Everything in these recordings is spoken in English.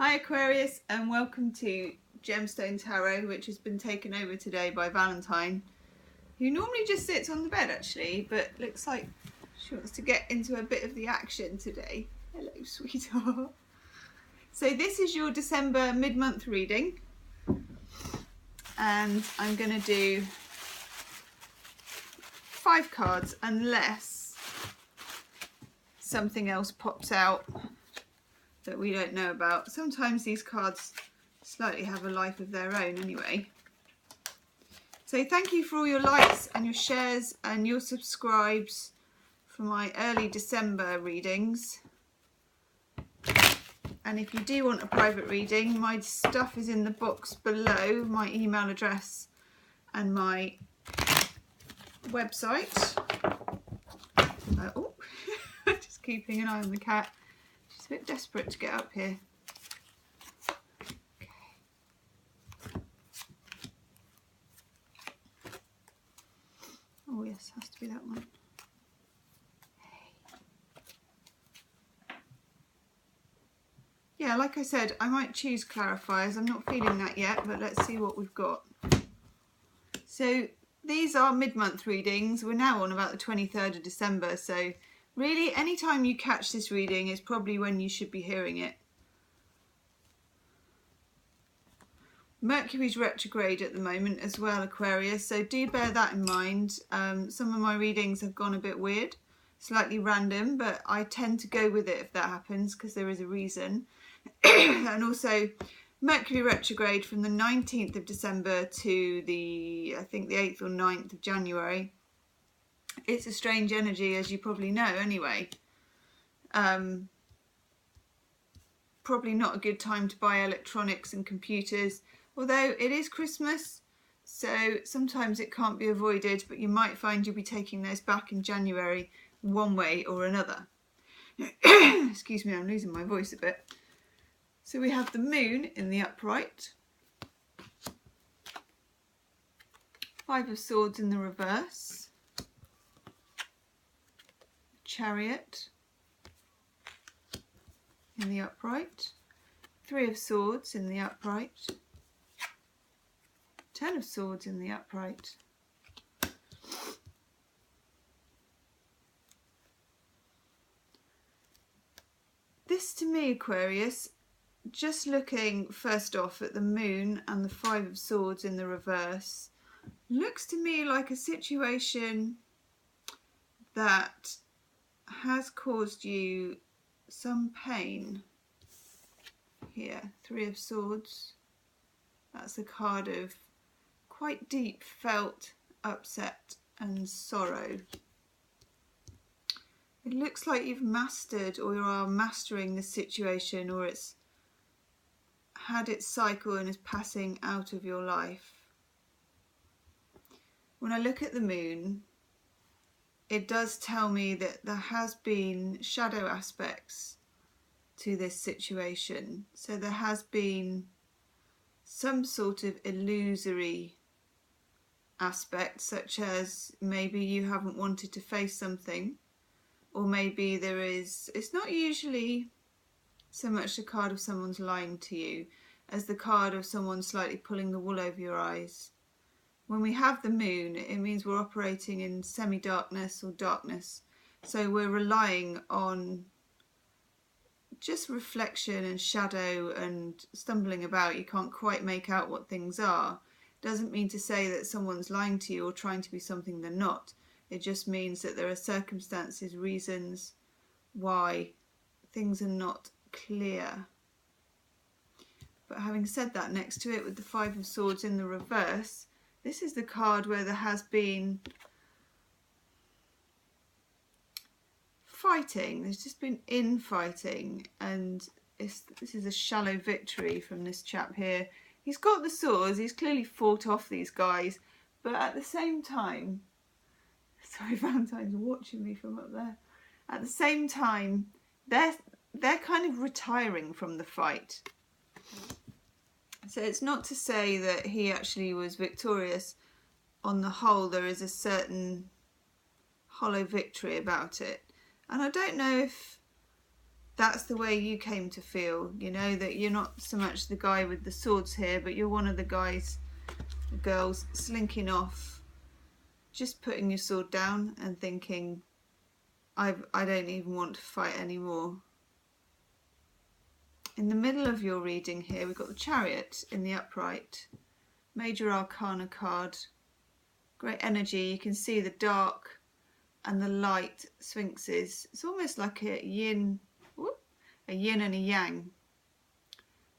Hi Aquarius, and welcome to Gemstone Tarot, which has been taken over today by Valentine, who normally just sits on the bed actually, but looks like she wants to get into a bit of the action today. Hello sweetheart. So this is your December mid-month reading, and I'm going to do 5 cards unless something else pops out that we don't know about. Sometimes these cards slightly have a life of their own anyway. So thank you for all your likes and your shares and your subscribes for my early December readings. And if you do want a private reading, my stuff is in the box below, my email address and my website. Oh, just keeping an eye on the cat. She's a bit desperate to get up here. Okay. Oh yes, has to be that one. Yeah, like I said, I might choose clarifiers. I'm not feeling that yet, but let's see what we've got. So these are mid-month readings. We're now on about the 23rd of December, so really anytime you catch this reading is probably when you should be hearing it. Mercury's retrograde at the moment as well, Aquarius, so do bear that in mind. Some of my readings have gone a bit weird, slightly random, but I tend to go with it if that happens because there is a reason. And also Mercury retrograde from the 19th of December to the, I think the 8th or 9th of January. It's a strange energy, as you probably know anyway. Probably not a good time to buy electronics and computers, although it is Christmas, so sometimes it can't be avoided, but you might find you'll be taking those back in January one way or another. Excuse me, I'm losing my voice a bit. So we have the moon in the upright, 5 of Swords in the reverse, Chariot in the upright, 3 of Swords in the upright, 10 of Swords in the upright, this to me, Aquarius, just looking first off at the moon and the 5 of Swords in the reverse, looks to me like a situation that has caused you some pain. Here, 3 of Swords, that's a card of quite deep felt upset and sorrow. It looks like you've mastered or you are mastering this situation, or it's had its cycle and is passing out of your life. When I look at the moon, it does tell me that there has been shadow aspects to this situation. So there has been some sort of illusory aspect, such as maybe you haven't wanted to face something, or maybe there is, it's not usually so much the card of someone's lying to you as the card of someone slightly pulling the wool over your eyes. When we have the moon, it means we're operating in semi-darkness or darkness. So we're relying on just reflection and shadow and stumbling about. You can't quite make out what things are. Doesn't mean to say that someone's lying to you or trying to be something they're not. It just means that there are circumstances, reasons why things are not clear. But having said that, next to it with the 5 of Swords in the reverse, this is the card where there has been fighting. There's just been infighting, and this is a shallow victory from this chap here. He's got the swords, he's clearly fought off these guys, but at the same time, sorry, Valentine's watching me from up there. At the same time, they're kind of retiring from the fight. So it's not to say that he actually was victorious. On the whole, there is a certain hollow victory about it. And I don't know if that's the way you came to feel, you know, that you're not so much the guy with the swords here, but you're one of the guys, the girls, slinking off, just putting your sword down and thinking, I don't even want to fight anymore. In the middle of your reading here, we've got the Chariot in the upright, Major Arcana card, great energy. You can see the dark and the light sphinxes. It's almost like a yin and a yang.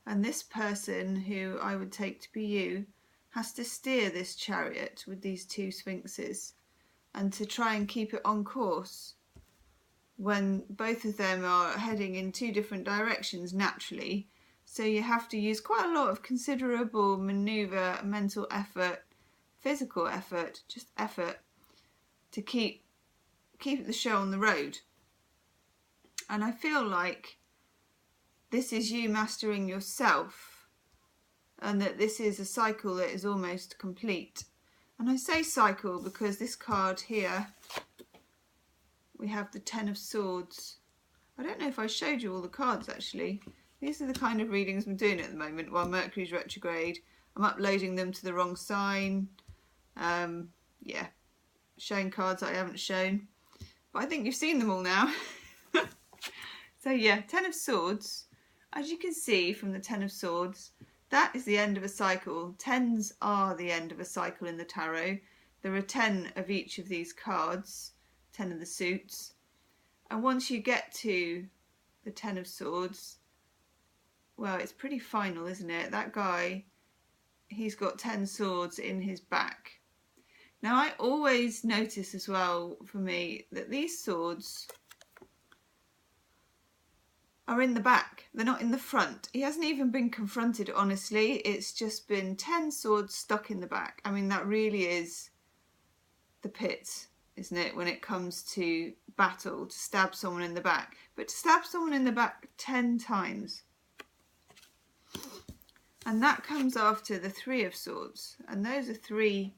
And this person, who I would take to be you, has to steer this chariot with these two sphinxes and to try and keep it on course when both of them are heading in two different directions naturally. So you have to use quite a lot of considerable manoeuvre, mental effort, physical effort, just effort to keep the show on the road. And I feel like this is you mastering yourself, and that this is a cycle that is almost complete. And I say cycle because this card here, we have the Ten of Swords. I don't know if I showed you all the cards actually. These are the kind of readings I'm doing at the moment while Mercury's retrograde. I'm uploading them to the wrong sign. Yeah, showing cards I haven't shown. But I think you've seen them all now. So yeah, Ten of Swords. As you can see from the Ten of Swords, that is the end of a cycle. Tens are the end of a cycle in the tarot. There are 10 of each of these cards, 10 of the suits. And once you get to the Ten of Swords, well, it's pretty final, isn't it? That guy, he's got 10 swords in his back. Now, I always notice as well, for me, that these swords are in the back. They're not in the front. He hasn't even been confronted, honestly. It's just been 10 swords stuck in the back. I mean, that really is the pit, isn't it, when it comes to battle, to stab someone in the back. But to stab someone in the back 10 times. And that comes after the Three of Swords. And those are three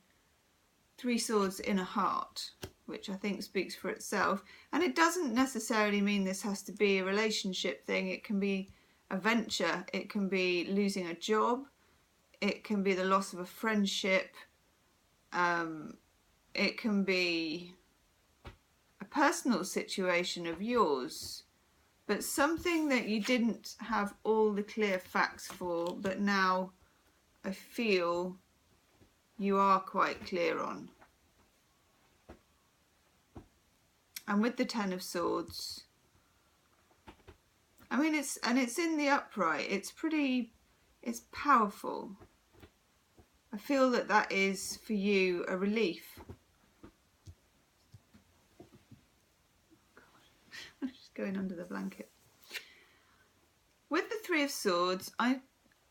swords in a heart, which I think speaks for itself. And it doesn't necessarily mean this has to be a relationship thing. It can be a venture. It can be losing a job. It can be the loss of a friendship. It can be a personal situation of yours, but something that you didn't have all the clear facts for, but now I feel you are quite clear on. And with the Ten of Swords, I mean, it's in the upright. It's powerful. I feel that that is for you a relief. I'm just going under the blanket. With the Three of Swords, I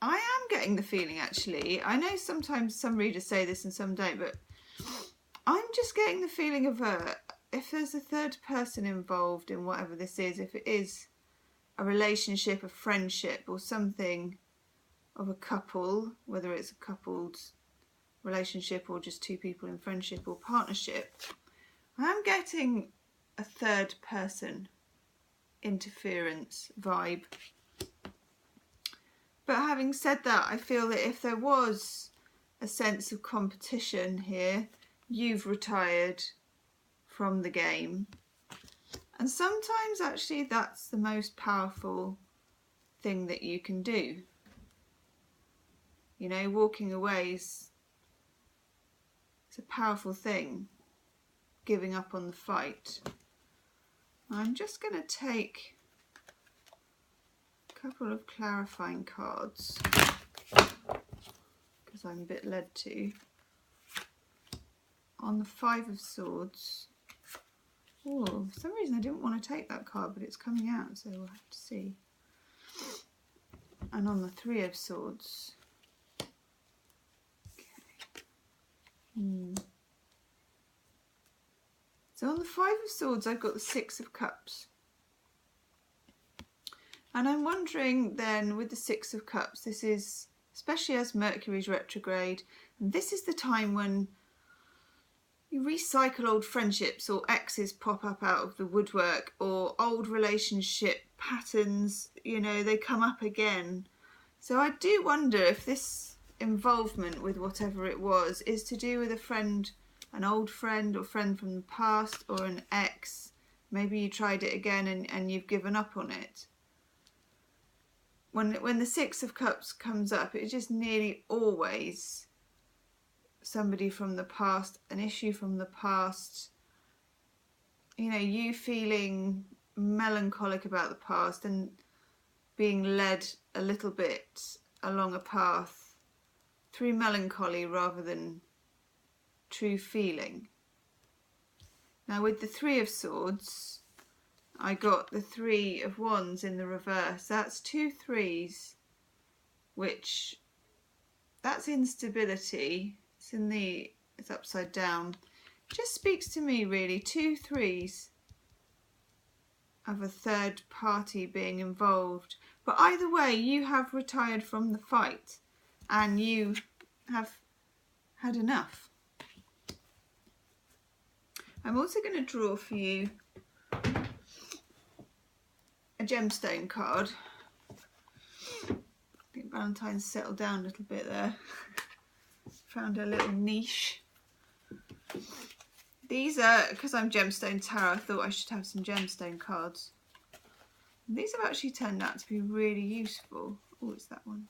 am getting the feeling, actually. I know sometimes some readers say this and some don't, but I'm just getting the feeling of if there's a third person involved in whatever this is, if it is a relationship, a friendship, or something of a couple, whether it's a coupled relationship or just two people in friendship or partnership, I am getting a third person interference vibe. But having said that, I feel that if there was a sense of competition here, you've retired from the game. And sometimes actually that's the most powerful thing that you can do. You know, walking away is a powerful thing. Giving up on the fight. I'm just going to take a couple of clarifying cards because I'm a bit led to. On the Five of Swords. Oh, for some reason I didn't want to take that card, but it's coming out, so we'll have to see. And on the Three of Swords. Okay. So on the Five of Swords, I've got the Six of Cups. And I'm wondering then, with the Six of Cups, this is, especially as Mercury's retrograde, and this is the time when, you recycle old friendships, or exes pop up out of the woodwork, or old relationship patterns, you know, they come up again. So I do wonder if this involvement with whatever it was is to do with a friend, an old friend or friend from the past, or an ex. Maybe you tried it again and you've given up on it. When the Six of Cups comes up, it's just nearly always somebody from the past, an issue from the past, you know, you feeling melancholic about the past and being led a little bit along a path through melancholy rather than true feeling. Now with the Three of Swords, I got the Three of Wands in the reverse. That's 2 3s, which, that's instability. It's upside down. Just speaks to me really. 2 3s of a third party being involved. But either way, you have retired from the fight and you have had enough. I'm also going to draw for you a gemstone card. I think Valentine's settled down a little bit there. Found a little niche. These are, because I'm Gemstone Tarot, I thought I should have some gemstone cards. And these have actually turned out to be really useful. Oh, it's that one.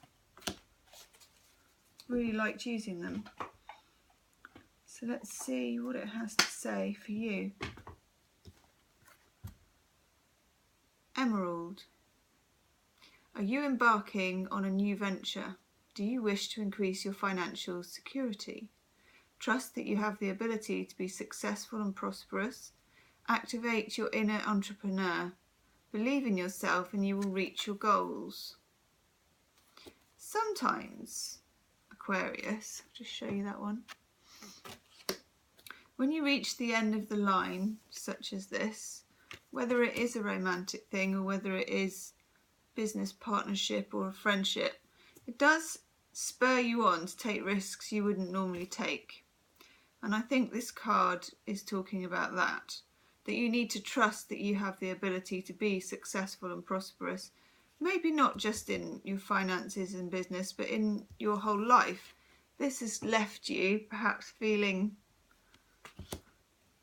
Really liked using them. So let's see what it has to say for you. Emerald. Are you embarking on a new venture? Do you wish to increase your financial security? Trust that you have the ability to be successful and prosperous. Activate your inner entrepreneur. Believe in yourself and you will reach your goals. Sometimes, Aquarius, I'll just show you that one. When you reach the end of the line, such as this, whether it is a romantic thing or whether it is business partnership or a friendship, it does spur you on to take risks you wouldn't normally take. And I think this card is talking about that you need to trust that you have the ability to be successful and prosperous, maybe not just in your finances and business, but in your whole life. This has left you perhaps feeling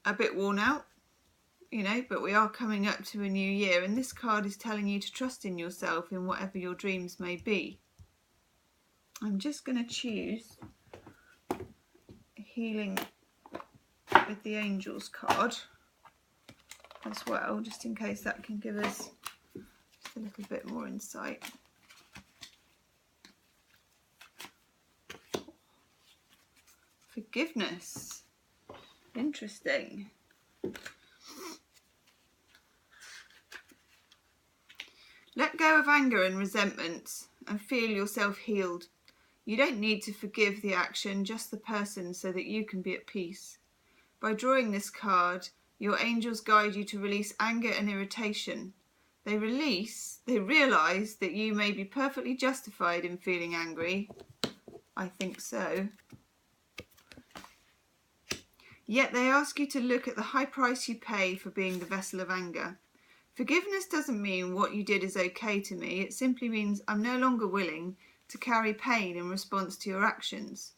a bit worn out, you know, but we are coming up to a new year, and this card is telling you to trust in yourself in whatever your dreams may be. I'm just going to choose Healing with the Angels card as well, just in case that can give us just a little bit more insight. Forgiveness. Interesting. Let go of anger and resentment and feel yourself healed. You don't need to forgive the action, just the person, so that you can be at peace. By drawing this card, your angels guide you to release anger and irritation. They realise that you may be perfectly justified in feeling angry. I think so. Yet they ask you to look at the high price you pay for being the vessel of anger. Forgiveness doesn't mean what you did is okay to me. It simply means I'm no longer willing to carry pain in response to your actions.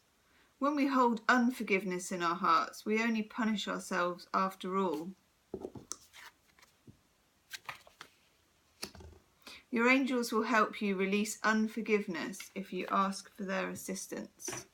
When we hold unforgiveness in our hearts, we only punish ourselves after all. Your angels will help you release unforgiveness if you ask for their assistance.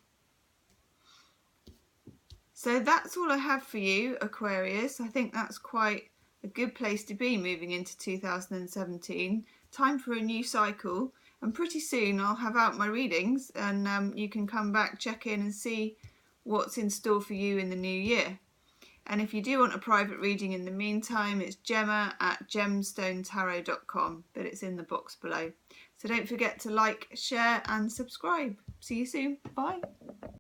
So that's all I have for you, Aquarius. I think that's quite a good place to be moving into 2017. Time for a new cycle. And pretty soon I'll have out my readings, and you can come back, check in and see what's in store for you in the new year. And if you do want a private reading in the meantime, it's gemma@gemstonetarot.com, but it's in the box below. So don't forget to like, share and subscribe. See you soon. Bye.